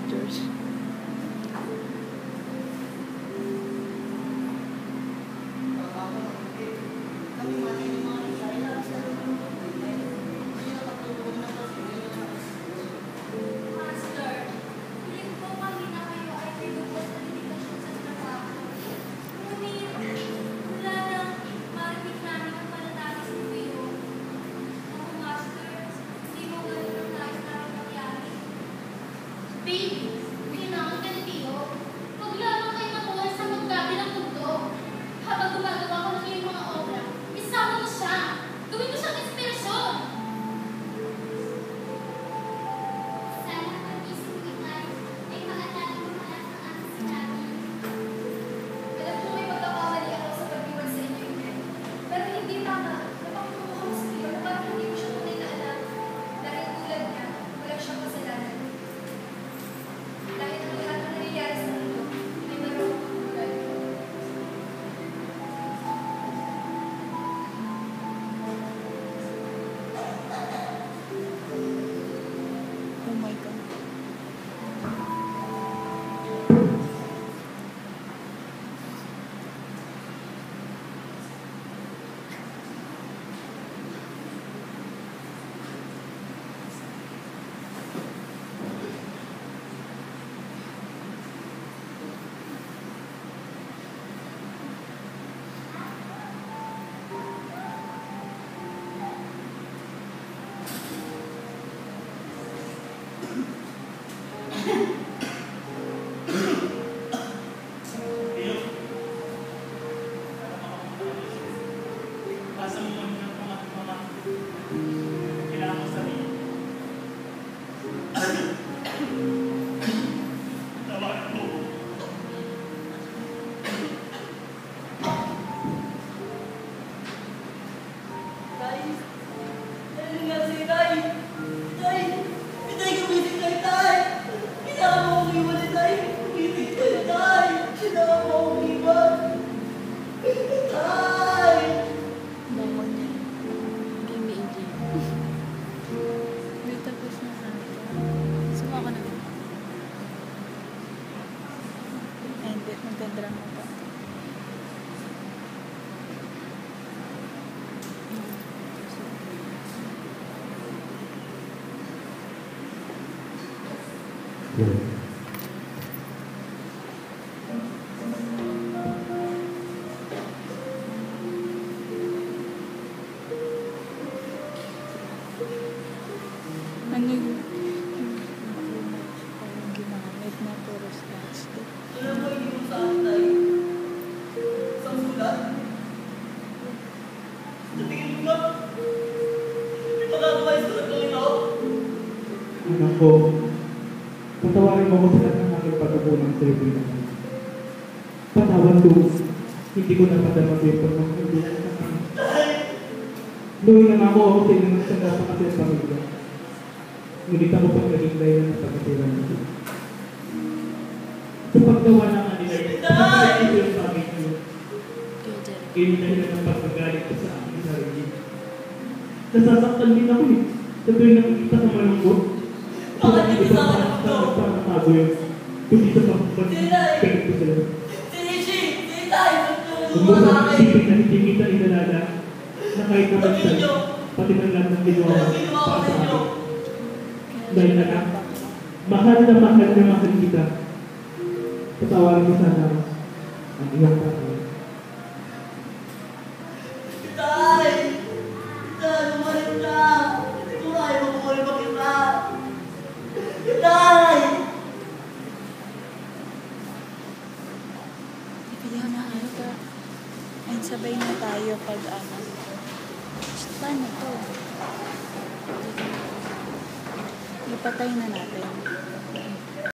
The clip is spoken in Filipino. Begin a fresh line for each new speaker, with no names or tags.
George.
Baby, kailangan ka na tiyo. Huwag lamang kayo makuha sa maggabi ng mundo. Habang gumagawa ko ng iyong mga obra, isama mo siya. Gawin mo siyang inspirasyon. Sana pag-isip mo tayo ay maalala mo lahat ng aking sinabi. Alam ko may pagkakamali ako sa pag-iwan sa inyo yun. Pero hindi tama. Napakuha ko sa iyo na parang hindi ko siya tunay na alam. Dahil tulad niya, wala siyang kasalanan. Dahil ang lahat ng nangyayari sa mundo ay mayroong kulay.
Oh my God. Magdadrama pa. Ano yung ginamit na puro stats?
Alam mo, hindi mo sa akin tayo. Isang sulat. Sa tingin mo ba? May magagawa yung sulat ko ito?
Anak ko, patawarin mo ko sa lahat ng aking pagkakulang sa iyo naman. Patawan ko, hindi ko napadama sa iyo pagkakaibigan sa kanya. Luwi na ako sa inyo ng sanda sa kasi ang pamilya. Ngunit ako pag naging dahilan ng pagkatiran nito. Sa paggawa ng kanila, napakita ko yung pamilya niyo. Kayo dahilan ng pagkagalit ko sa aking sarili. Nasasaktan din ako eh. Sa tuwing nakikita sa malungkot.
Bakit hindi sa akin ang mundo?
Para natago yun. Kundi sa pagpapagpapagpapag ko sila.
Sinishi! Hindi tayo!
Huwag mo sa isipin na hindi kita inalala na kahit naman siya, pati ng lahat ng ginawa para sa akin. Dahil anak, mahal kita. Patawarin mo sana ang iyong tatay.
Tay! Tay, bumalik ka! Hindi ko kaya mabuhay pa kita! Tay!
Ibigyan na ano ka. Ay, sabay na tayo pag ano. Paano to? Ipatay na natin.